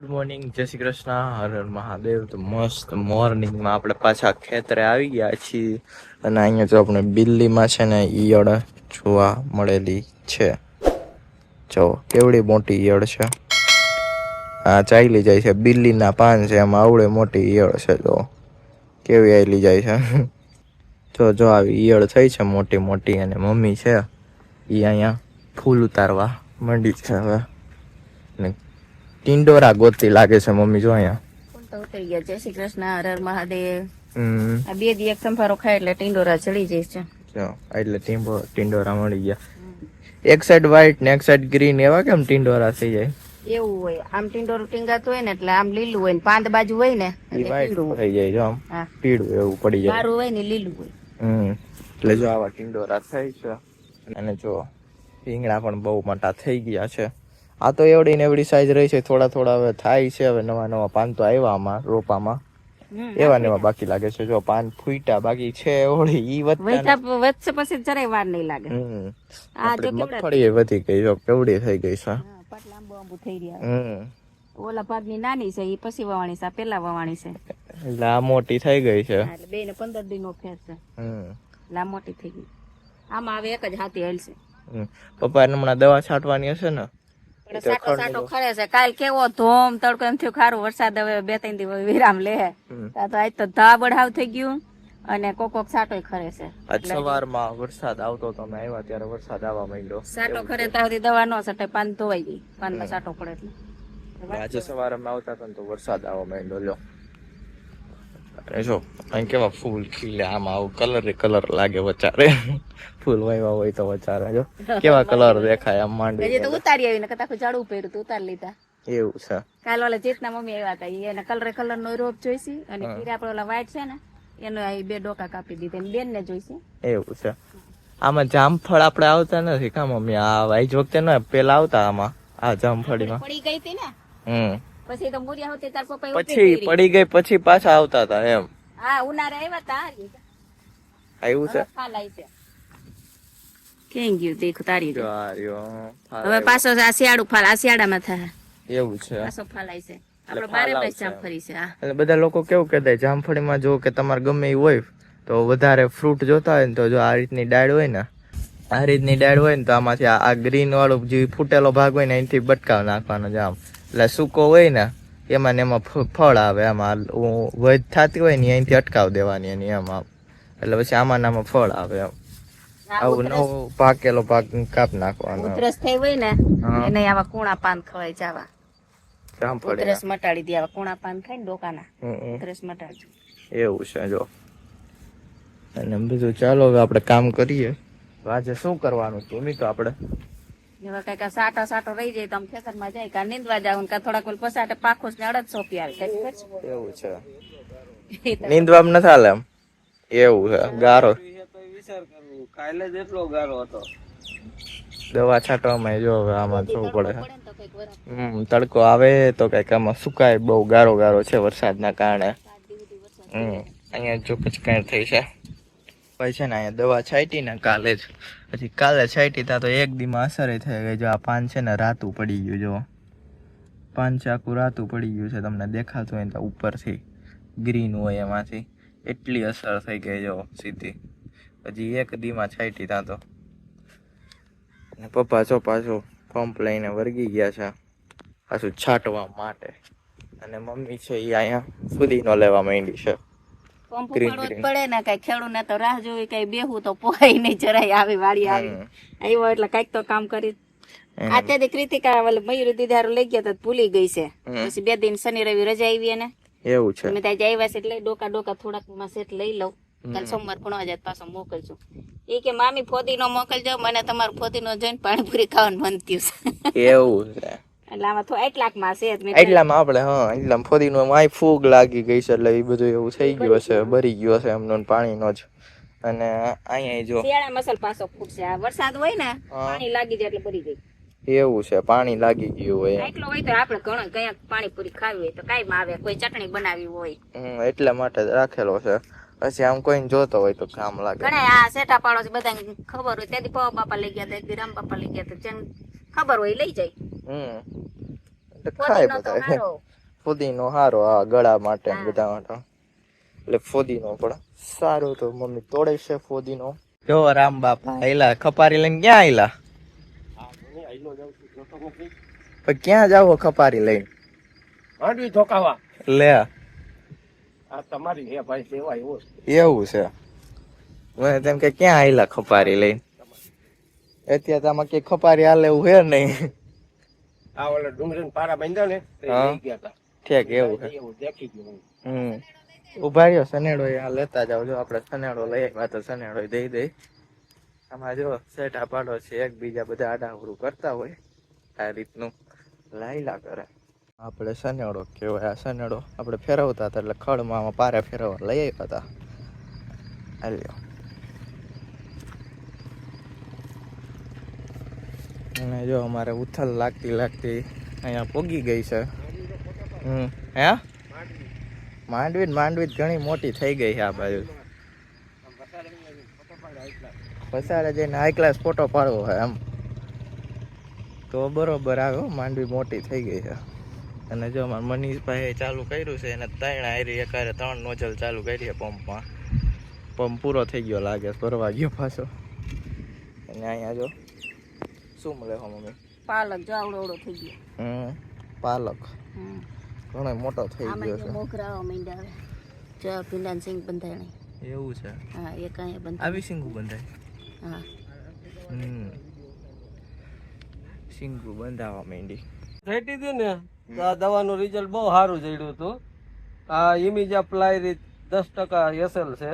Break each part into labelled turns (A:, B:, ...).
A: Good morning, જય શ્રી કૃષ્ણ, હર હર મહાદેવ. તો મસ્ત મોર્નિંગમાં આપણે પાછા ખેતરે આવી ગયા છીએ અને અહીંયા જો આપણે બિલ્લીમાં છે ને ઈયળ જોવા મળેલી છે. જો કેવડી મોટી ઈયળ છે. આ ચાલી જાય છે, બિલ્લીના પાન છે એમાં આવડે મોટી ઈયળ છે. જો કેવી આયલી જાય છે. જો આવી ઈયળ થઈ છે મોટી મોટી અને મમ્મી છે એ અહીંયા ફૂલ ઉતારવા માંડી છે હવે. ટિંડોરા ગોતી લાગે છે મમ્મી. જો અહીંયા
B: ફૂલ તો ઉતરી ગયા. જય શ્રી કૃષ્ણ, હર હર મહાદેવ. આ બે દી એક સંભારો ખાય એટલે ટિંડોરા ચડી જાય છે.
A: જો એટલે ટિંડોરા મળી ગયા. એક સાઈડ વ્હાઈટ ને એક સાઈડ ગ્રીન, એવા કેમ ટિંડોરા થઈ જાય?
B: એવું હોય, આમ ટિંડોરું ટીંગાતું હોય ને એટલે આમ લીલું હોય ને પાંદ બાજુ હોય ને
A: એ વ્હાઈટ થઈ જાય. જો આમ પીળું એવું પડી જાય.
B: મારું હોય ને લીલું હોય.
A: એટલે જો આવા ટિંડોરા થાય છે. અને જો રીંગણા પણ બહુ મોટા થઈ ગયા છે. આ તો એવડી ને એવડી સાઈઝ રહી છે. થોડા થોડા હવે થાય છે. હવે નવા નવા પાન તો આવ્યા આમાં રોપામાં, એવા ને એવા બાકી લાગે છે. જો પાન ફૂટા બાકી છે ઓળી ઈ
B: વધશે પછી જરાય વાર નહીં લાગે.
A: આ જો મગફળી વધી ગઈ. જો કેવડી થઈ ગઈ છે.
B: પાટ લાંબુ આંબુ થઈ રહ્યા. ઓલા ભાગની નાની છે, ઈ પછી વાવણી છે, આ પેલા વાવણી છે.
A: એટલે આ મોટી થઈ ગઈ છે.
B: એટલે 2 ને 15 દી નો ફેર છે. લા મોટી થઈ ગઈ. આમાં હવે એક જ હાથી હાલશે.
A: પપ્પા હમણાં દવા છાંટવાની હશે ને?
B: સાટો સાટો ખરે છે. કાલ કેવો ધોમ તડકો એમ થયું ખારું. વરસાદ હવે 2-3 દિવસ વિરામ લે. તો આજ તો ધા બઢાવ થઈ ગયું અને કોક સાટોય ખરે છે.
A: આજ સવારમાં વરસાદ આવતો તો અમે આવ્યા ત્યારે વરસાદ આવવા માંડ્યો.
B: સાટો ખરે ત્યાં સુધી દવા ન છટે, પાન ધોવાઈ ગઈ. પાનમાં સાટો પડે એટલે
A: આજે સવારે અમે આવતા હતા તો વરસાદ આવવા માંડ્યો. લ્યો અને જો અહીં કેવા ફૂલ ખીલે. આમાં આવું કલર લાગે વચારે. ફૂલ વાવ્યા હોય તો વચારે જો કેવા કલર દેખાય આમ માંડવી.
B: હજી તો ઉતારી આવીને કદાચ ઝાડુ પહેર્યું તો ઉતારી લીધા.
A: એવું છે.
B: કાલ ઓલા જેતના મમ્મી આવ્યા હતા, એને કલર નો રોપ જોઈશી અને કીરા આપડે ઓલા વ્હાઈટ છે ને એનો 2 ડોકા કાપી દીધા. બેન ને જોઈશે. એવું છે.
A: આમાં જામફળ આપડે આવતા નથી કા મમ્મી? આ આજ વખતે ન પેલા આવતા આમાં આ જામફળીમાં
B: પડી ગઈ હતી ને. પછી તો મુરિયા હોતી તાર પપ્પા
A: પછી પડી ગઈ પછી પાછા આવતા હતા એમ.
B: હા, ઉનાળે આવ્યા હતા.
A: આવ્યું છે.
B: ફાલાઈ છે. કેમ ગયું દેખ તારી જો.
A: હવે
B: પાછો આ શિયાળુ ફાલ આ શિયાળામાં થાય.
A: એવું છે.
B: પાછો ફાલાઈ છે. આપણે બારે માસ જામફળી છે.
A: એટલે બધા લોકો કેવું કહેતા જામફળીમાં જો કે તમારે ગમે એ હોય તો વધારે ફ્રૂટ જોતા હોય ને તો જો આ રીતની ડાળ હોય ને, આ રીતની ડાળ હોય ને તો આમાંથી આ ગ્રીન વાળું જે ફૂટેલો ભાગ હોય ને એનાથી બટકાવ નાખવાનો જામ. એટલે સૂકો હોય ને એમાં ને એમાં ફળ આવે. આમાં વધ થતી હોય ને અહીંથી અટકાવ દેવાની એની એમ આમ. એટલે પછી આમાં નામાં ફળ આવે એમ. આવું નવું પાકેલો ભાગ કાપ નાખવાનો.
B: ઉધરસ થઈ હોય ને એને આવા કુણા પાન ખવાય જાવા. ઉધરસ મટાડી દે. આવા કુણા પાન ખાય ને ડોકાના ઉધરસ મટાડી.
A: એવું છે. જો અને બીજું ચાલો હવે આપણે કામ કરીએ. આજે શું કરવાનું હતું નહીં તો આપણે
B: એવા કઈક સાટો રહી જાય તો આમ ખેતરમાં જાય કા નીંદવા જાવ કા થોડાક પસાટે પાખું ને અડદ સોંપી આવે.
A: એવું છે. નીંદવા નથી હાલે એમ. એવું છે. ગારો કાલે જેટલો ગારો હતો. દવા છાંટવામાં જો હવે આમાં જવું પડે. તડકો આવે તો કઈક આમાં સુકાય. બહુ ગારો છે વરસાદના કારણે. અહીંયા જો કચકાણ થઈ છે. પછી છે ને અહીંયા દવા છાંટી ને કાલે જ, પછી કાલે છાંટી તા તો એક દીમાં અસર થઈ ગઈ. જો આ પાન છે ને રાતું પડી ગયું. જો પાન છે આખું રાતું પડી ગયું છે. તમને દેખાતું હોય ને તો ઉપરથી ગ્રીન હોય એમાંથી એટલી અસર થઈ ગઈ. જો સીધી હજી એક દીમાં છાંટી તા તો. પપ્પા જો પાછું પંપ લઈને વર્ગી ગયા છે પાછું છાંટવા માટે. અને મમ્મી છે એ અહીંયા ફુદીનો લેવા માંડી છે.
B: પંપ પડે ને કઈ ખેડૂત ને તો રાહ જોવી, કઈ બેહું તો પોહાય નહીં. જરાય આવી વાડી આવી આવ્યો એટલે કઈક તો કામ કરી. અત્યારે કૃતિકા મયુરી દીદાર લઈ ગયા તો ભૂલી ગઈ છે. પછી 2 દિન શનિ રવિ રજા આવી એને. એવું છે. મેં ત્યાં આવ્યા છે એટલે ડોકા થોડાક માં સેટ લઈ લઉં. કાલ સોમવાર પણ આજે પાછો મોકલજો. એ કે મામી ફોદીનો મોકલજો, મને તમારું ફોદીનો જોઈને પાણીપુરી ખાવાનું મન થયું છે. એવું છે. એટલે આમાં તો એટલાકમાં છે એટલામાં આપણે એટલામાં ફોદીનો માય ફૂગ લાગી ગઈ છે. એટલે એ બધું એવું થઈ ગયું હશે, બરી ગયો હશે એમનો પાણીનો જ. અને અહીંયા જો શિયાળા મસલ પાછો ફૂટશે. આ વરસાદ હોય ને પાણી લાગી જાય એટલે બરી ગઈ. એવું છે. પાણી લાગી ગયું હોય એટલો હોય તો આપણે ઘણો કયા પાણીપુરી ખાવી હોય તો કાઈ આવે, કોઈ ચટણી બનાવી હોય એટલા માટે રાખેલો છે. પછી આમ કોઈને જોતો હોય તો કામ લાગે. ઘણા આ સેટા પાડો છે બધાને ખબર હોય. તેથી પવા બાપા લઈ ગયા, તેથી રામ બાપા લઈ ગયા, તો જેને ખબર હોય લઈ જાય. ખાય બધા.
A: ફુદીનો હારો આ ગળા માટે ને બધા માટે એટલે ફુદીનો પણ સારું. તો મમ્મી તોડે છે ફુદીનો. જો રામ બાપા આયલા ખપારી લઈને ક્યાં આયલા? પણ ક્યાં જાવો ખપારી લઈને?
C: માંડવી ઠોકાવા
A: લે
C: આ તમારી હે ભાઈ સેવા એવો
A: એવું છે. મને તેમ કે ક્યાં આયલા ખપારી લઈને? અત્યારે આમાં કે ખપારી હાલે એવું હે નહીં.
C: આ ઓલા ડુંગળી પારા બાંધ્યા ને તે
A: હા.
C: લઈ ગયા હતા.
A: ઠેક એવું છે.
C: એવું દેખી ગયું.
A: ઉભા રહ્યો સનેડો આ લેતા જાવ. જો આપણે સનેડો લઈ આવ્યા તો સનેડો દઈ દઈ. આમાં જો સેટા પાડો છે એકબીજા બધા આડાવરું કરતા હોય આ રીતનું લાયલા કરે. આપણે સનેડો કહેવાય. આ સનેડો આપણે ફેરવતા હતા એટલે ખડમાં આમાં પારે ફેરવવા લઈ આવ્યા હતા. હાલ્યો. અને જો અમારે ઉથલ લાગતી લાગતી અહીંયા પોગી ગઈ છે. હે માંડવી ઘણી મોટી થઈ ગઈ છે આ બાજુ. પસારે જઈને હાઈ ક્લાસ ફોટો પાડવો હોય એમ તો બરોબર આવ્યો. માંડવી મોટી થઈ ગઈ છે. અને જો અમારે મનીષભાઈ ચાલુ કર્યું છે એને 3 આયરી એકારે 3 નોઝલ ચાલુ કરી છે પંપમાં. પંપ પૂરો થઈ ગયો લાગે ભરવા ગયો પાછો. અને અહીંયા જો શું મળે હો મમ્મી?
B: પાલક જો આવડો થઈ ગયો.
A: પાલક ઘણો મોટો થઈ ગયો છે.
B: આમાં મોગરાઓ મીંડા આવે જો ભીંડા સિંગ બંધાય.
A: એવું છે.
B: હા એક અહીંયા બંધાય.
A: આવી સિંગુ બંધાય.
B: હા
A: સિંગુ બંધાવા માંડી.
C: થઈતી હતી ને તો આ દવાનું રિઝલ્ટ બહુ સારું જડ્યું હતું. આ ઇમિજા પ્લાયરી 10% એસએલ છે.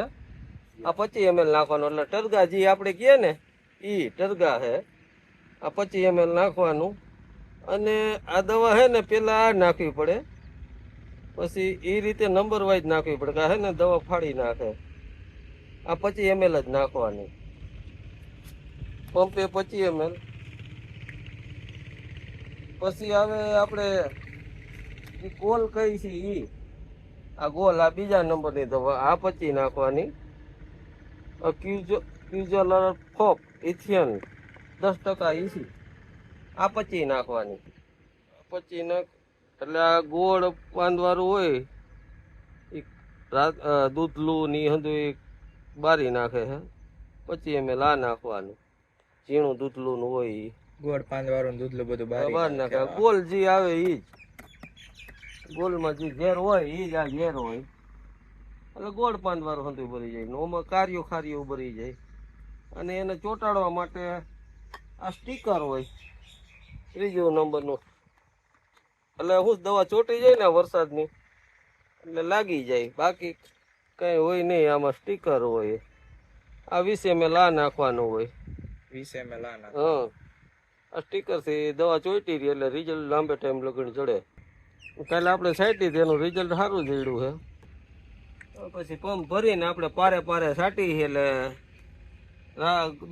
C: આ 25 ml નાખવાનું એટલે ટરગા જે આપણે કહીએ ને ઈ ટરગા છે. આ 25 ml નાખવાનું. અને આ દવા હે ને પેલા આ નાખવી પડે પછી એ રીતે નંબર વાઇઝ નાખવી પડે કે હે ને દવા ફાડી નાખે. આ 25 ml જ નાખવાની. પંપે 25 ml. પછી આવે આપણે ગોલ કઈ છે ઈ આ ગોલ આ બીજા નંબરની દવા આ 25 નાખવાની. ક્યુઝલર ફોપ ઇથિયન 10% ઈસી આ 25 નાખવાની. 25 નાખ એટલે આ ગોળ પાંદવાળું હોય એ દૂધલું ની હંધું બારી નાખે છે. 25 ml આ નાખવાનું. ઝીણું દૂધલું નું હોય ઈ
A: ગોળ પાંદવાળું દૂધલું બધું
C: બહાર નાખે. ગોલ જે આવે ઈ જ ગોલમાં જે ઝેર હોય ઈ જ આ ઝેર હોય એટલે ગોળ પાંદવાળું હંધું ભરી જાય. ઓમાં કાર્યો ખારીઓ ભરી જાય. અને એને ચોંટાડવા માટે આ સ્ટીકર હોય 3 નંબરનું. એટલે હું દવા ચોંટી જાય ને વરસાદની એટલે લાગી જાય. બાકી કઈ હોય નહીં. આમાં સ્ટીકર હોય. આ 20 ml આ નાખવાનું હોય.
A: 20 ml આના.
C: હા આ સ્ટીકર થી દવા ચોંટી રહી એટલે રિઝલ્ટ લાંબે ટાઈમ લગન ચડે. કાલે આપણે છાંટી તેનું રિઝલ્ટ સારું જડ્યું છે. પછી પંપ ભરીને આપણે પારે પારે છાંટી એટલે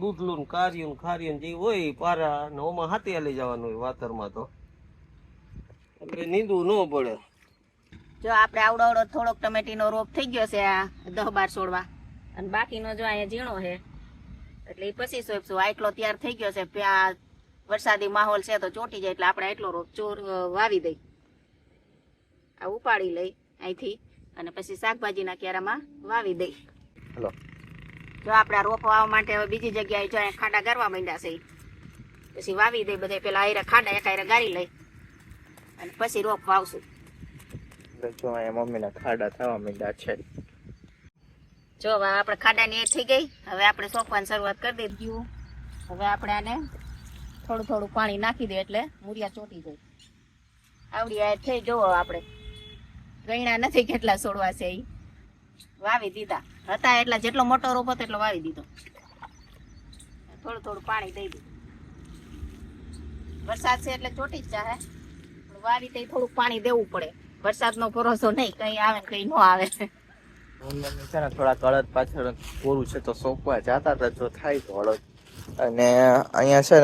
C: દૂધલું કાર્યું ખાર્યું જે હોય પારા ને ઓમાં હાથી હાલી જવાનું હોય વાતરમાં તો એટલે નીંદવું ન પડે.
B: જો આપણે આવડો થોડોક ટમેટીનો રોપ થઈ ગયો છે આ 10-12 છોડવા અને બાકીનો જો અહીંયા ઝીણો છે એટલે એ પછી સોંપશું. આટલો તૈયાર થઈ ગયો છે. વરસાદી માહોલ છે તો ચોંટી જાય એટલે આપણે આટલો રોપ વાવી દઈ. આ ઉપાડી લઈ અહીંથી અને પછી શાકભાજીના ક્યારામાં વાવી દઈ.
A: હલો
B: જો આપણે આ રોપ વાવવા માટે હવે બીજી જગ્યાએ જો અહીંયા ખાડા ગારવા માંડ્યા છે પછી વાવી દઈ. બધા પેલા આયરા ખાડા એક આયરા ગારી લઈ અને પછી રોપ વાવશું.
A: જો અહીંયા મમ્મીના ખાડા થવા માંડ્યા છે.
B: જો હવે આપણે ખાડાની એ થઈ ગઈ. હવે આપણે સોંપવાની શરૂઆત કરી દીધી. હવે આપણે આને થોડું થોડું પાણી નાખી દે એટલે મૂરિયા ચોંટી જાય. આવડી આ થઈ જોવો આપણે ગયણા નથી કેટલા છોડવા છે એ વાવી દીધા હતા. એટલા જેટલો મોટો રોપ હતો એટલો વાવી દીધો. થોડું થોડું પાણી દઈ દીધું. વરસાદ છે એટલે ચોટી જ જાહે. વાવી તે થોડુંક પાણી દેવું પડે. વરસાદનો ભરોસો નહીં, કઈ આવે ને કઈ ન આવે.
A: મમ્મી છે ને થોડા અડદ પાછળ કોરું છે તો સોંપવા જાતા હતા જો થાય તો અડદ. અને અહીંયા છે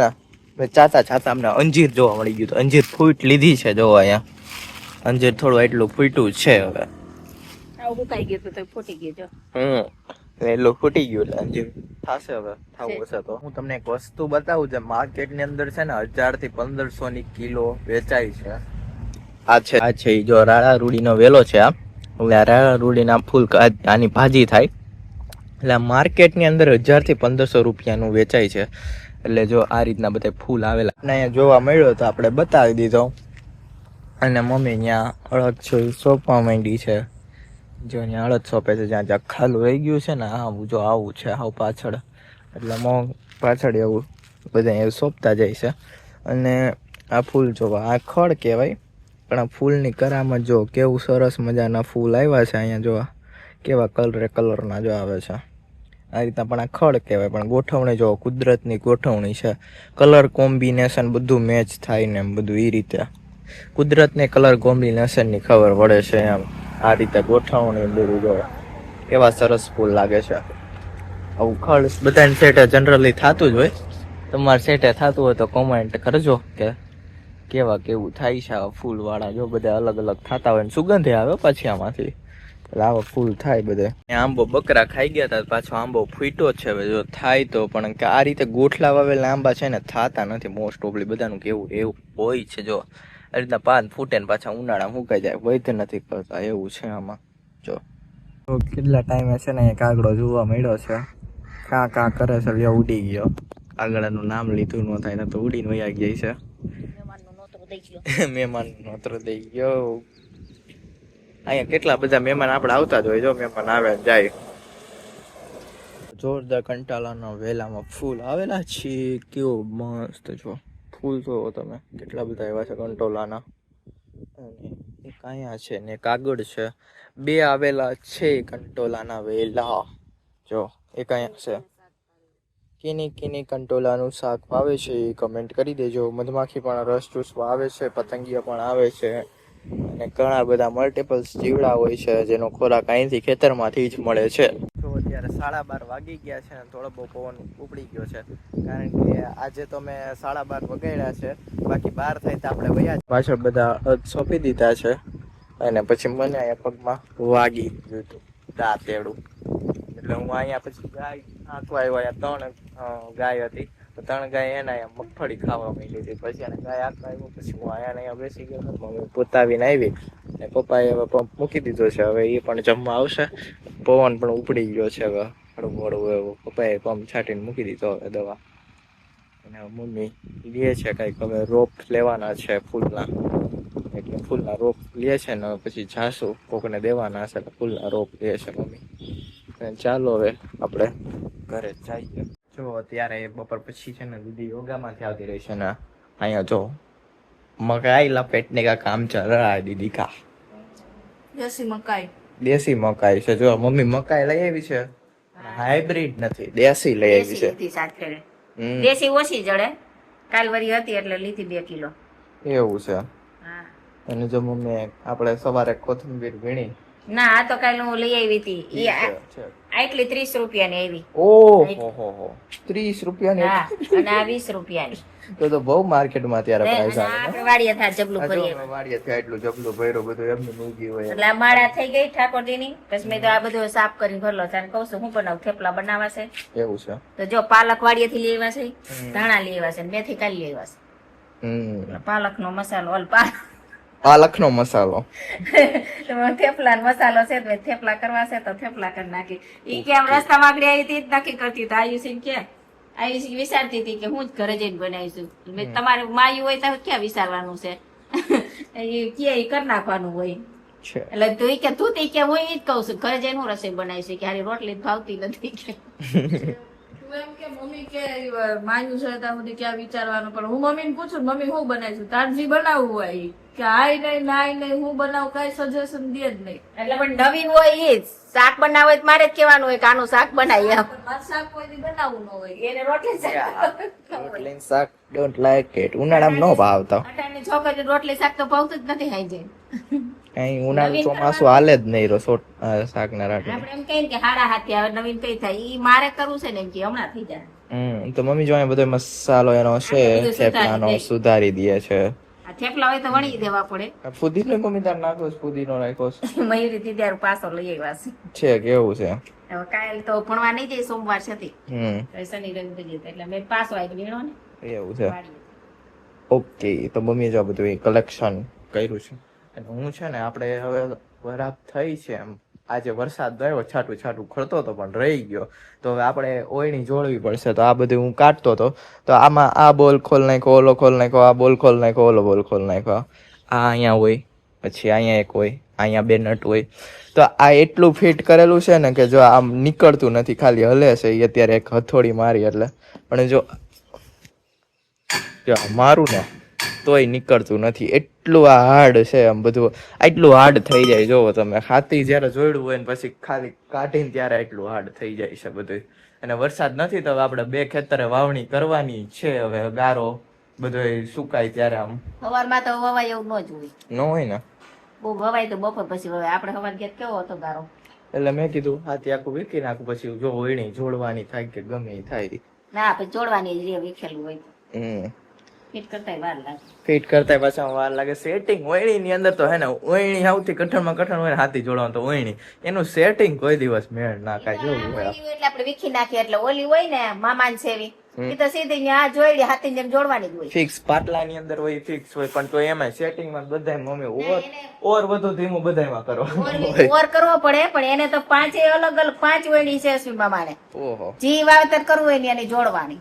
A: ને ચાતા ચાતા અમને અંજીર જોવા મળી ગયું. અંજીર ફૂટ લીધી છે જો અહીંયા. અંજીર થોડું એટલું ફૂટ્યું છે હવે.
B: આવું મુકાઈ ગયું તો ફૂટી ગયું જો.
A: એટલું ફૂટી ગયું એટલે અંજીર થશે હવે. થવું હશે તો હું તમને એક વસ્તુ બતાવું. જે માર્કેટ ની અંદર છે ને 1000 થી 1500 ની કિલો વેચાય છે. આ છે ઈ જો રાળા રૂડીનો વેલો છે આ. એટલે આ રાળા રૂડીના ફૂલ આની ભાજી થાય. એટલે માર્કેટની અંદર 1000 થી 1500 રૂપિયાનું વેચાય છે. એટલે જો આ રીતના બધા ફૂલ આવેલા અને અહીંયા જોવા મળ્યો તો આપણે બતાવી દીધો. અને મમ્મી ત્યાં અડદ છે સોંપવા માંડી છે. જો અહીંયા અડદ સોંપે છે, જ્યાં જ્યાં ખાલું રહી ગયું છે ને આવું જો આવું છે આવું પાછળ. એટલે પાછળ એવું બધા એવું સોંપતા જાય છે. અને આ ફૂલ જોવા આ ખડ કહેવાય, પણ આ ફૂલની કરામત જો કેવું સરસ મજાના ફૂલ આવ્યા છે. અહીંયા જોવા કેવા કલરના જો આવે છે. આ રીતના પણ આ ખડ કહેવાય, પણ ગોઠવણી જો કુદરતની ગોઠવણી છે. કલર કોમ્બિનેશન બધું મેચ થાય ને એમ બધું એ રીતે કુદરતને કલર કોમ્બિનેશનની ખબર પડે છે એમ. આ રીતે ગોઠવણી બધું જો કેવા સરસ ફૂલ લાગે છે. આવું ખડ બધાને સેટે જનરલી થતું જ હોય. તમારે સેટે થતું હોય તો કોમેન્ટ કરજો કે કેવું થાય છે આ ફૂલવાળા. જો બધા અલગ અલગ થતા હોય ને સુગંધે આવે પછી આમાંથી. એટલે આવા ફૂલ થાય બધે. આંબો બકરા ખાઈ ગયા હતા, પાછો આંબો ફૂટ્યો છે. હવે જો થાય તો પણ કે આ રીતે ગોઠલા વાવેલા આંબા છે ને થતા નથી મોસ્ટ ઓફલી. બધાનું કેવું એવું હોય છે. જો આ રીતના પાન ફૂટે ને પાછા ઉનાળામાં મુકાઈ જાય, વૈધ નથી કરતા એવું છે આમાં. જો કેટલા ટાઈમે છે ને કાગડો જોવા મળ્યો છે. કાં કરે છે, લ્યો ઉડી ગયો. કાગડાનું નામ લીધું ન થાય તો ઉડીને વયા જાય છે. મહેમાન નોતરો દઈ ગયો. અહીંયા કેટલા બધા મહેમાન આપણે આવતા જ હોય. જો મહેમાન આવે જાય. જોરદાર કંટાળાના વેલામાં ફૂલ આવેલા છે. કેવો મસ્ત જો ફૂલ જોવો તમે કેટલા બધા એવા છે કંટોલાના. અને એક અહીંયા છે ને કાગળ છે. 2 આવેલા છે કંટોલાના વેલા. જો એક અહીંયા છે. કીની કંટોલાનું શાક ભાવે છે એ કમેન્ટ કરી દેજો. મધમાખી પણ રસ ચૂસવા આવે છે, પતંગિયા પણ આવે છે, અને ઘણા બધા મલ્ટિપલ્સ જીવડા હોય છે જેનો ખોરાક અહીંથી ખેતરમાંથી જ મળે છે. તો અત્યારે 12:30 વાગી ગયા છે અને થોડો બહુ પવન ઉપડી ગયો છે, કારણ કે આજે તો મેં 12:30 વગાડ્યા છે. બાકી 12 થાય તો આપણે વયા પાછળ બધા સોંપી દીધા છે. અને પછી મને અહીંયા પગમાં વાગી ગયું હતું દાંતેડું. એટલે હું અહીંયા પછી ગાય આંકવા આવ્યો. 3 ગાય હતી, 3 ગાય એના અહીંયા મગફળી ખાવા માંડી હતી. પછી એને ગાય આંકવા આવ્યો પછી હું અહીંયા બેસી ગયો. મમ્મી પોતાવીને આવી ને પપ્પાએ હવે પંપ મૂકી દીધો છે. હવે એ પણ જમવા આવશે. પવન પણ ઉપડી ગયો છે. હવે હળવું એવું પપ્પાએ પંપ છાંટીને મૂકી દીધો હવે દવા. અને મમ્મી લે છે કંઈક હવે રોપ લેવાના છે ફૂલના. એટલે ફૂલના રોપ લે છે ને પછી જાસુ કોકને દેવાના છે. ફૂલના રોપ લે છે મમ્મી. ચાલો હવે આપણે ઘરે જઈએ. જો અત્યારે બપોર પછી છે ને દીદી યોગામાંથી આવતી રહી છે ને અહીંયા જો મકાઈ લપેટને કા કામ ચાલ રહા है દીદી કા. દેશી મકાઈ છે. જો મમ્મી મકાઈ લઈ આવી છે, હાઇબ્રિડ નથી, દેશી લઈ આવી છે.
B: દેશી ઓછી જડે, કાલવરી હતી એટલે લીધી 2 કિલો.
A: એવું છે. અને જો મમ્મી આપણે સવારે કોથમીર વીણી
B: ના આ તો કાલે હું લઈ આવી હતી. આટલી 30 રૂપિયાની આવી.
A: ઓહો 30 રૂપિયાની.
B: અને આ 20 રૂપિયાની.
A: તો બહુ માર્કેટમાં ત્યારે પ્રાઇસ આવે.
B: આપણે વાડીએ થા જબલું ભરીએ.
A: વાડીએ થા એટલું જબલું ભર્યો બધું એમનું મૂકી હોય.
B: એટલે આ માળા થઈ ગઈ ઠાકોરજીની. પછી મેં તો આ બધું સાફ કરીને ભરલો. તારે કહું છું હું બનાવું, થેપલા બનાવવા છે.
A: એવું છે.
B: તો જો પાલક વાડીએથી લઈ આવ્યા છે, ધાણા લઈ આવ્યા છે, મેથી કાઢી લઈ આવ્યા છે. પાલકનો મસાલો
A: પાલકનો મસાલો
B: થેપલા મસાલો છે. થેપલા કરવા છે તો થેપલા કરી નાખી. ઈ કે આમ રસ્તામાં આગળ આવી હતી નક્કી કરતી તો આયુષી કે આયુષી વિચારતી હતી કે હું જ ઘરે જઈને બનાવીશું. તમારે માયું હોય તો ક્યાં વિચારવાનું છે, એ કે કરી નાખવાનું હોય. એટલે તું કે તું તે કે હું એ જ કઉ છું ઘરે જઈને હું રસોઈ બનાવીશું કે હારી રોટલી ભાવતી નથી કે એમ કે મમ્મી કે માયું છે ત્યાં સુધી ક્યાં વિચારવાનું. પણ હું મમ્મી ને પૂછું મમ્મી હું બનાવીશું, તાર જે બનાવવું હોય કે આઈ નહીં નાઈ નહીં હું બનાવું કઈ સજેશન દે જ નહીં. એટલે પણ નવીન હોય એ જ શાક બનાવે મારે જ કેવાનું હોય કે આનું શાક બનાવી. શાક કોઈ બનાવવું ન હોય એને રોટલી
A: શાક ડોન્ટ લાઈક ઇટ. ઉનાળામાં ન ભાવતો.
B: અટાણની છોકરી રોટલી શાક તો ભાવતું જ નથી ખાઈ જાય.
A: કઈ ઉનાળુ ચોમાસું હાલે જ નહીં રસોટ શાક ના રાટલી.
B: આપણે એમ કહીએ કે હાડા હાથી આવે નવીન કઈ થાય ઈ મારે કરવું છે ને એમ કે હમણાં થઈ જાય.
A: તો મમ્મી જો બધો મસાલો એનો છે થેપલાનો સુધારી દે છે.
B: થેપલા હોય તો વણી દેવા પડે.
A: ફુદીનો મમ્મી તાર નાખો ફુદીનો નાખો
B: મયુરી દીદાર પાછો લઈ આવ્યા
A: છે. કેવું છે
B: હવે કાલ તો ભણવા નહીં જાય, સોમવાર છે શનિ રવિ એટલે મેં પાછો આવી વીણો ને.
A: એવું છે. ઓકે તો મમ્મી જો બધું કલેક્શન કર્યું છે. અને હું છે ને આપણે હવે વરાપ થઈ છે એમ, આજે વરસાદ ગયો છાટું છાટું ખળતો હતો પણ રહી ગયો, તો હવે આપણે ઓયણી જોડવી પડશે. તો આ બધું હું કાઢતો હતો, તો આમાં આ બોલ ખોલ નાખ્યો, ઓલો ખોલ નાખ્યો, આ બોલ ખોલ નાખ્યો, ઓલો બોલ ખોલ નાખ્યો, આ અહીંયા હોય, પછી અહીંયા એક હોય, અહીંયા બે નટ હોય. તો આ એટલું ફિટ કરેલું છે ને કે જો આમ નીકળતું નથી, ખાલી હલે છે. એ અત્યારે એક હથોડી મારી એટલે, પણ જો મારું ને તોય નીકળતું નથી, એટલું આ હાર્ડ છે. આમ બધું આટલું હાર્ડ થઈ જાય. જોવો તમે, હાથી જયારે જોડ્યું હોય ને પછી ખાલી કાઢીને ત્યારે એટલું હાર્ડ થઈ જાય છે બધું. અને વરસાદ નથી તો હવે આપણે 2 ખેતરે વાવણી કરવાની છે. હવે ગારો બધો સુકાય ત્યારે આમ
B: સવારમાં તો વવાય એવું ન જ હોય,
A: ન હોય ને,
B: બહુ વવાય તો બપોર પછી વવાય. આપણે સવાર ગેત કેવો હતો ગારો,
A: એટલે મેં કીધું હાથી આખું વીખી નાખું, પછી જો ઓયણી જોડવાની થાય કે ગમે એ થાય.
B: ના પછી જોડવાની જ રે, વીખેલું હોય ફિટ કરતા વાર લાગે.
A: ફિટ કરતા પાછા વાર લાગે. સેટિંગ ઓયણી ની અંદર તો હે ને, ઓયણી સૌથી કઠણ હોય હાથી જોડવાનું તો ઓયણી, એનું સેટિંગ કોઈ દિવસ મેળ ના કાય. જોવું હોય
B: એટલે આપણે વીખી નાખીએ, એટલે ઓલી હોય ને મામાન સેવી, એ તો સીધી આ જોડી હાથી જેમ જોડવાની જ હોય.
A: ફિક્સ પાટલા ની અંદર હોય, ફિક્સ હોય, પણ તો એમાં સેટિંગ માં બધા મમ્મી ઓર બધું ધીમું બધામાં કરવાનું
B: ઓર કરવો પડે, પણ એને તો 5 અલગ અલગ 5 ઓયડી છે અશ્વિન મામાને.
A: ઓહો,
B: જી વાવેતર કરવું હોય ને એની જોડવાની.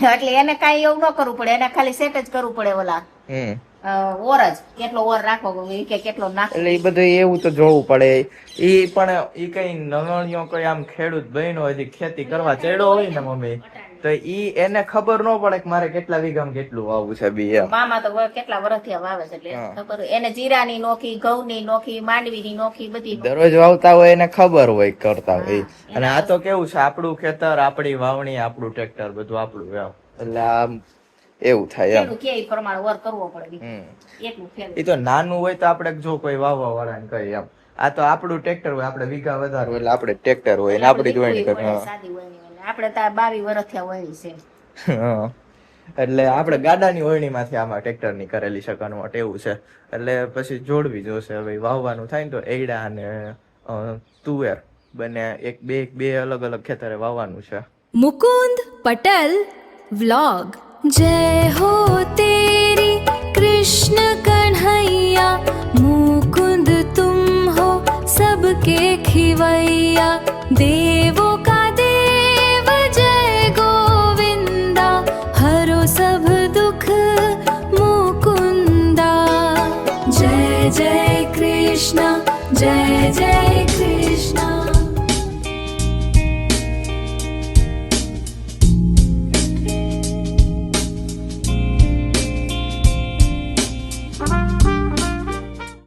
B: એટલે એને કઈ એવું ન કરવું પડે, એને ખાલી સેટ જ કરવું પડે. ઓલા ઓર જ કેટલો ઓર રાખવો કે કેટલો નાખવો,
A: એટલે એ બધું એવું તો જોવું પડે. ઈ પણ ઈ કઈ નવણિયો કોઈ આમ ખેડૂત બહેનો હજી ખેતી કરવા ચડ્યો હોય ને મમ્મી, તો ઈ એને ખબર ન પડે કે મારે કેટલા વીઘામાં કેટલું વાવવું છે બી. એમ
B: મામા તો કેટલા વર્ષથી વાવે છે, એટલે ખબર એને જીરાની નોખી, ઘઉંની નોખી, માંડવીની નોખી, બધી
A: દરરોજ વાવતા હોય એને ખબર હોય, કરતા હોય. અને આ તો કેવું છે, આપણું ખેતર, આપણી વાવણી, આપણું ટ્રેક્ટર, બધું આપણું એમ, એટલે આમ એવું થાય એમ.
B: કે પ્રમાણે વર કરવો પડે એટલું ફેર.
A: એ તો નાનું હોય તો આપણે જો કોઈ વાવવા વાળાને કહીએ એમ, આ તો આપણું ટ્રેક્ટર હોય, આપણે વીઘા વધારે હોય એટલે આપણે ટ્રેક્ટર હોય ને આપણી જ વણી કરે.
B: સાદી વણી આપણે તો 22 વર્ષથી વણી છે.
A: એટલે આપણે ગાડાની વણી માંથી આમાં ટ્રેક્ટર ની કરેલી છે કન્વર્ટ, એવું છે. એટલે પછી જોડવી જોશે. હવે વાવવાનું થાય ને તો એડા અને તુવેર બંને બે અલગ અલગ ખેતરે વાવવાનું છે.
D: મુકુંદ પટેલ વ્લોગ. જય હો તેરી કૃષ્ણ કન્हैया, મુકુંદ તુમ હો સબકે ખિવૈયા, દેવો કા દેવ જય ગોવિંદા, હરો સબ દુખ મુકુંદા. જય જય કૃષ્ણ, જય જય કૃષ્ણ.